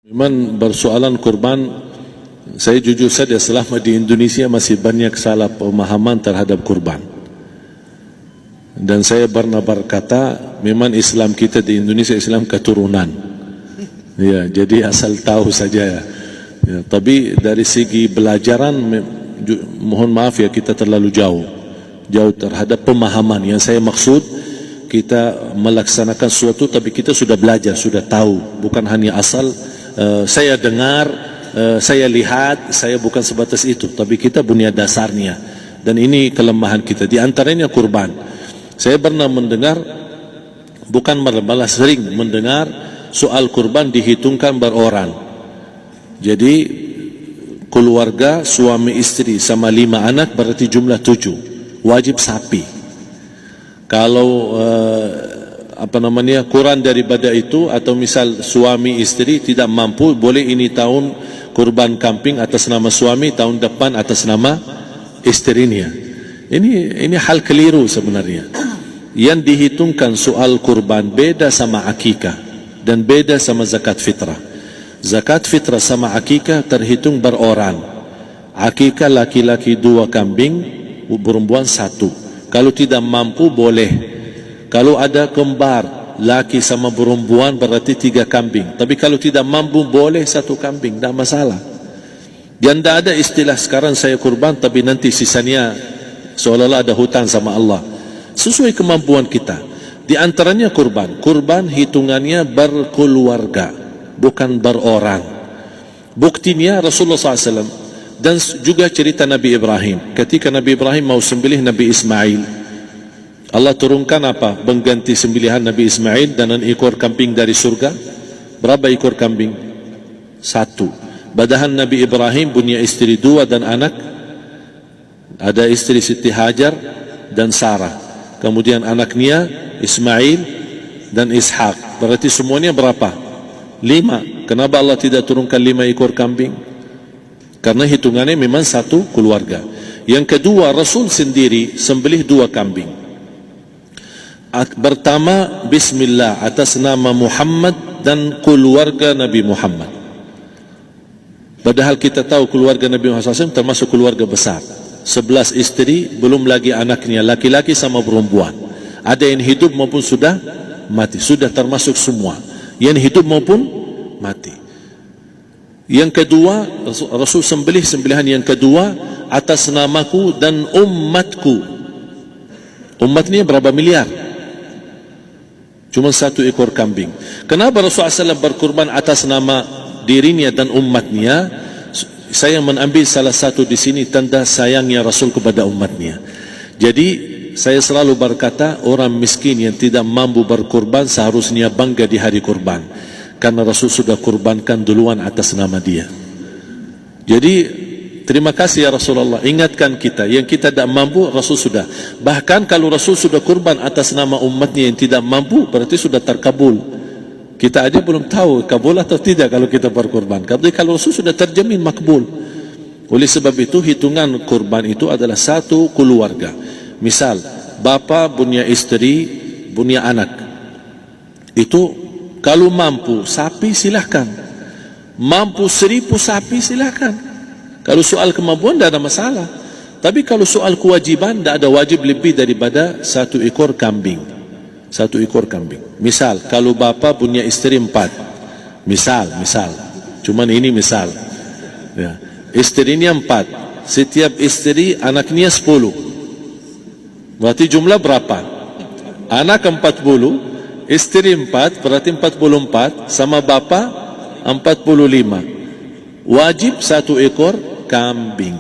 Memang bersoalan kurban, saya jujur saja selama di Indonesia masih banyak salah pemahaman terhadap kurban. Dan saya pernah berkata, memang Islam kita di Indonesia Islam keturunan. Ya, jadi asal tahu saja ya. Ya, tapi dari segi belajaran, mohon maaf ya kita terlalu jauh terhadap pemahaman. Yang saya maksud, kita melaksanakan sesuatu tapi kita sudah belajar, sudah tahu, bukan hanya asal saya dengar, saya lihat, saya bukan sebatas itu, tapi kita punya dasarnya. Dan ini kelemahan kita, di antaranya kurban. Saya pernah mendengar, bukan malah sering mendengar soal kurban dihitungkan beroran. Jadi keluarga suami istri sama 5 anak berarti jumlah 7, wajib sapi. Kalau kurang daripada itu, atau misal suami istri tidak mampu, boleh ini tahun kurban kambing atas nama suami, tahun depan atas nama istrinya. Ini hal keliru sebenarnya. Yang dihitungkan soal kurban beda sama akikah dan beda sama zakat fitrah. Zakat fitrah sama akikah terhitung beroran. Akikah laki-laki 2 kambing, perempuan 1. Kalau tidak mampu boleh. Kalau ada kembar, laki sama perempuan berarti 3 kambing. Tapi kalau tidak mampu boleh 1 kambing, tidak masalah. Dan tidak ada istilah sekarang saya kurban tapi nanti sisanya seolah-olah ada hutang sama Allah. Sesuai kemampuan kita. Di antaranya kurban. Kurban hitungannya berkeluarga, bukan berorang. Buktinya Rasulullah SAW dan juga cerita Nabi Ibrahim. Ketika Nabi Ibrahim mau sembelih Nabi Ismail, Allah turunkan apa? Mengganti sembelihan Nabi Ismail dengan ekor kambing dari surga. Berapa ekor kambing? 1. Padahal Nabi Ibrahim punya istri 2 dan anak. Ada istri Siti Hajar dan Sarah. Kemudian anaknya Ismail dan Ishak. Berarti semuanya berapa? 5. Kenapa Allah tidak turunkan 5 ekor kambing? Karena hitungannya memang 1 keluarga. Yang kedua, Rasul sendiri sembelih 2 kambing. Pertama, Bismillah atas nama Muhammad dan keluarga Nabi Muhammad. Padahal kita tahu keluarga Nabi Muhammad SAW termasuk keluarga besar. 11 istri, belum lagi anaknya, laki-laki sama perempuan. Ada yang hidup maupun sudah mati. Sudah termasuk semua. Yang hidup maupun mati. Yang kedua, Rasul sembelih sembelihan yang kedua atas namaku dan umatku. Umatnya berapa miliar? Cuma 1 ekor kambing. Kenapa Rasulullah SAW berkurban atas nama dirinya dan umatnya? Saya mengambil salah satu di sini tanda sayangnya Rasul kepada umatnya. Jadi saya selalu berkata, orang miskin yang tidak mampu berkurban seharusnya bangga di hari kurban, karena Rasul sudah kurbankan duluan atas nama dia. Jadi terima kasih ya Rasulullah, ingatkan kita. Yang kita tidak mampu, Rasul sudah. Bahkan kalau Rasul sudah kurban atas nama umatnya yang tidak mampu, berarti sudah terkabul. Kita aja belum tahu kabul atau tidak kalau kita berkurban. Tapi kalau Rasul sudah terjamin makbul. Oleh sebab itu, hitungan kurban itu adalah 1 keluarga. Misal, bapa punya istri, punya anak. Itu kalau mampu sapi silahkan. Mampu 1000 sapi silahkan. Kalau soal kemampuan tidak ada masalah. Tapi kalau soal kewajiban, tidak ada wajib lebih daripada 1 ekor kambing. 1 ekor kambing. Misal, kalau bapa punya istri 4. Misal. Cuman ini misal. Ya. Istrinya 4. Setiap istri anaknya 10. Berarti jumlah berapa? Anak 40, istri 4, berarti 44, sama bapa 45. Wajib 1 ekor kambing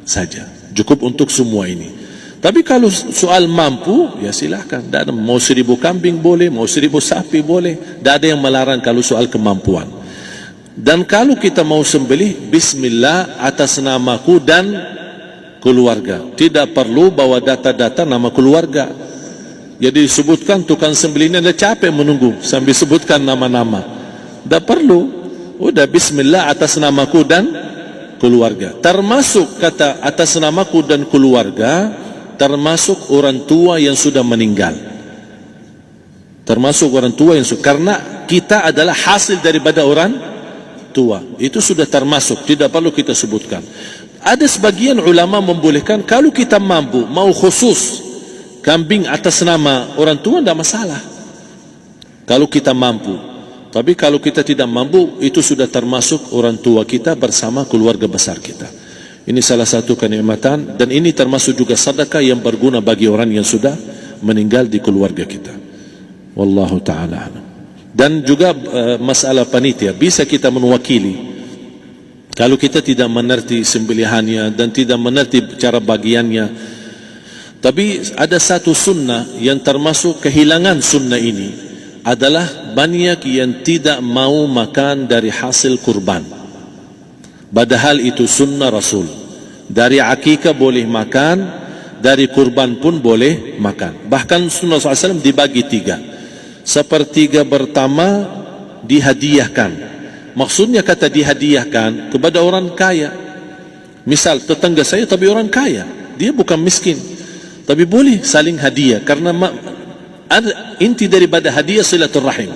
saja, cukup untuk semua ini. Tapi kalau soal mampu, ya silahkan. Mau 1000 kambing boleh, mau 1000 sapi boleh. Tidak ada yang melarang kalau soal kemampuan. Dan kalau kita mau sembelih, Bismillah atas namaku dan keluarga. Tidak perlu bawa data-data nama keluarga. Jadi disebutkan tukang sembelihnya dah capek menunggu sambil sebutkan nama-nama. Tidak perlu. Udah Bismillah atas namaku dan keluarga. Termasuk kata atas namaku dan keluarga, termasuk orang tua yang sudah meninggal. Termasuk orang tua yang sudah, karena kita adalah hasil daripada orang tua. Itu sudah termasuk, tidak perlu kita sebutkan. Ada sebagian ulama membolehkan kalau kita mampu, mau khusus kambing atas nama orang tua, tidak masalah kalau kita mampu. Tapi kalau kita tidak mampu, itu sudah termasuk orang tua kita bersama keluarga besar kita. Ini salah satu kenikmatan, dan ini termasuk juga sedekah yang berguna bagi orang yang sudah meninggal di keluarga kita. Wallahu ta'ala. Dan juga masalah panitia, bisa kita mewakili. Kalau kita tidak mengerti sembelihannya dan tidak mengerti cara bagiannya. Tapi ada satu sunnah yang termasuk kehilangan sunnah ini, adalah banyak yang tidak mau makan dari hasil kurban. Padahal itu sunnah Rasul. Dari akikah boleh makan, dari kurban pun boleh makan. Bahkan sunnah SAW dibagi 3. Sepertiga pertama dihadiahkan. Maksudnya kata dihadiahkan kepada orang kaya. Misal tetangga saya tapi orang kaya, dia bukan miskin, tapi boleh saling hadiah. Karena inti daripada hadiah silaturrahim.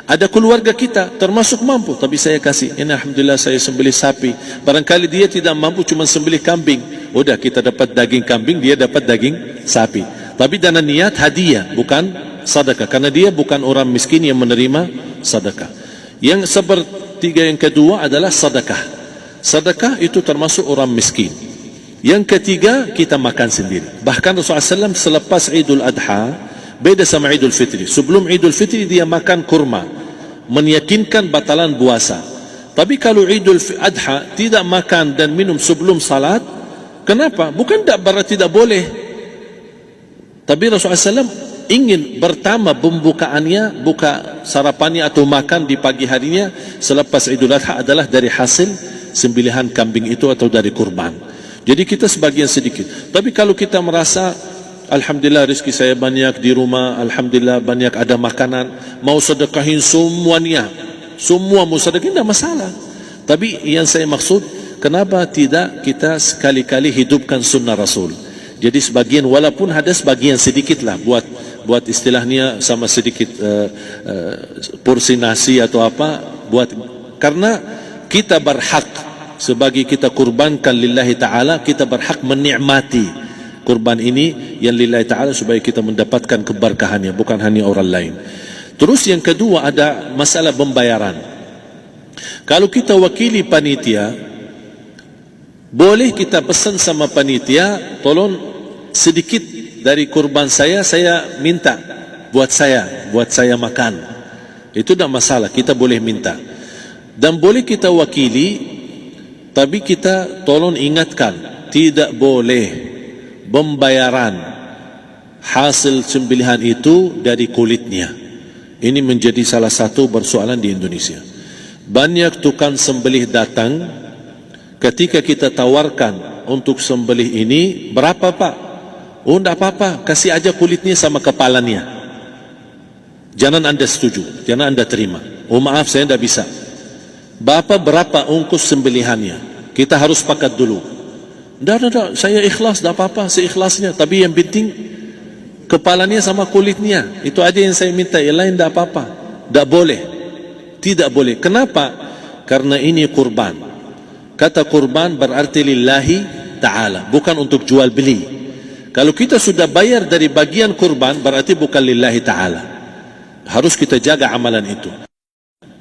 Ada keluarga kita termasuk mampu, tapi saya kasih, ini alhamdulillah saya sembelih sapi. Barangkali dia tidak mampu, cuma sembelih kambing. Udah, kita dapat daging kambing, dia dapat daging sapi. Tapi dengan niat hadiah, bukan sedekah. Karena dia bukan orang miskin yang menerima sedekah. Yang sepertiga yang kedua adalah sedekah. Sedekah itu termasuk orang miskin. Yang ketiga, kita makan sendiri. Bahkan Rasulullah SAW selepas Idul Adha, beda sama Idul Fitri. Sebelum Idul Fitri dia makan kurma, meyakinkan batalan puasa. Tapi kalau Idul Adha tidak makan dan minum sebelum salat, kenapa? Bukan tak berarti tidak boleh. Tapi Rasulullah SAW ingin pertama pembukaannya, buka sarapannya atau makan di pagi harinya selepas Idul Adha adalah dari hasil sembelihan kambing itu atau dari kurban. Jadi kita sebagian sedikit. Tapi kalau kita merasa alhamdulillah rezeki saya banyak di rumah, alhamdulillah banyak ada makanan, mau sedekahin semuanya, semua mau sedekahin, tidak masalah. Tapi yang saya maksud, kenapa tidak kita sekali-kali hidupkan sunnah Rasul? Jadi sebagian, walaupun ada sebagian sedikit lah, buat istilahnya sama sedikit porsi nasi atau apa, karena kita berhak sebagai kita kurbankan lillahi ta'ala, kita berhak menikmati kurban ini yang lillahi ta'ala supaya kita mendapatkan keberkahannya, bukan hanya orang lain. Terus yang kedua ada masalah pembayaran. Kalau kita wakili panitia, boleh kita pesan sama panitia, tolong sedikit dari kurban saya minta buat saya makan. Itu tidak masalah, kita boleh minta. Dan boleh kita wakili, tapi kita tolong ingatkan, tidak boleh pembayaran hasil sembelihan itu dari kulitnya. Ini menjadi salah satu persoalan di Indonesia. Banyak tukang sembelih datang, ketika kita tawarkan untuk sembelih ini, berapa pak? Oh tidak apa-apa, kasih aja kulitnya sama kepalanya. Jangan anda setuju, jangan anda terima. Oh maaf, saya tidak bisa. Bapak berapa ongkos sembelihannya? Kita harus sepakat dulu. Tidak, saya ikhlas, tidak apa-apa, seikhlasnya. Tapi yang penting kepalanya sama kulitnya. Itu aja yang saya minta, yang lain tidak apa-apa. Tidak boleh. Tidak boleh. Kenapa? Karena ini kurban. Kata kurban berarti lillahi ta'ala, bukan untuk jual beli. Kalau kita sudah bayar dari bagian kurban, berarti bukan lillahi ta'ala. Harus kita jaga amalan itu.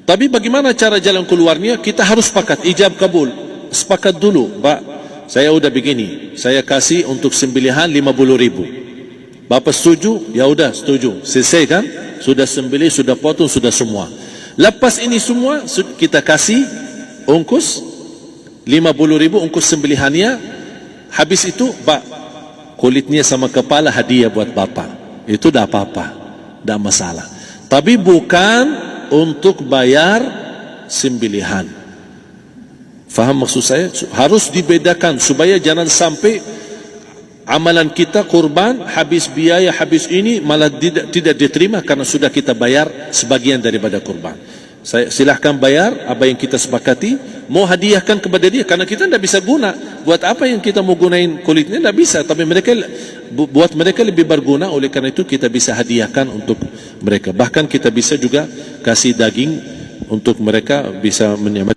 Tapi bagaimana cara jalan keluarnya? Kita harus sepakat, ijab kabul. Sepakat dulu, Pak, saya udah begini, saya kasih untuk sembelihan 50.000. Bapak setuju? Ya udah setuju. Selesai kan? Sudah sembelih, sudah potong, sudah semua. Lepas ini semua kita kasih ongkos 50.000 ongkos sembelihannya. Habis itu, Pak, kulitnya sama kepala hadiah buat Bapak. Itu dah apa-apa, dah masalah. Tapi bukan untuk bayar sembelihan. Faham maksud saya? Harus dibedakan supaya jangan sampai amalan kita kurban habis biaya, habis ini malah tidak diterima karena sudah kita bayar sebagian daripada kurban. Saya silahkan bayar apa yang kita sepakati, mau hadiahkan kepada dia karena kita tidak bisa guna. Buat apa yang kita mau gunain kulitnya? Tidak bisa. Tapi mereka, buat mereka lebih berguna, oleh karena itu kita bisa hadiahkan untuk mereka. Bahkan kita bisa juga kasih daging untuk mereka bisa menikmati.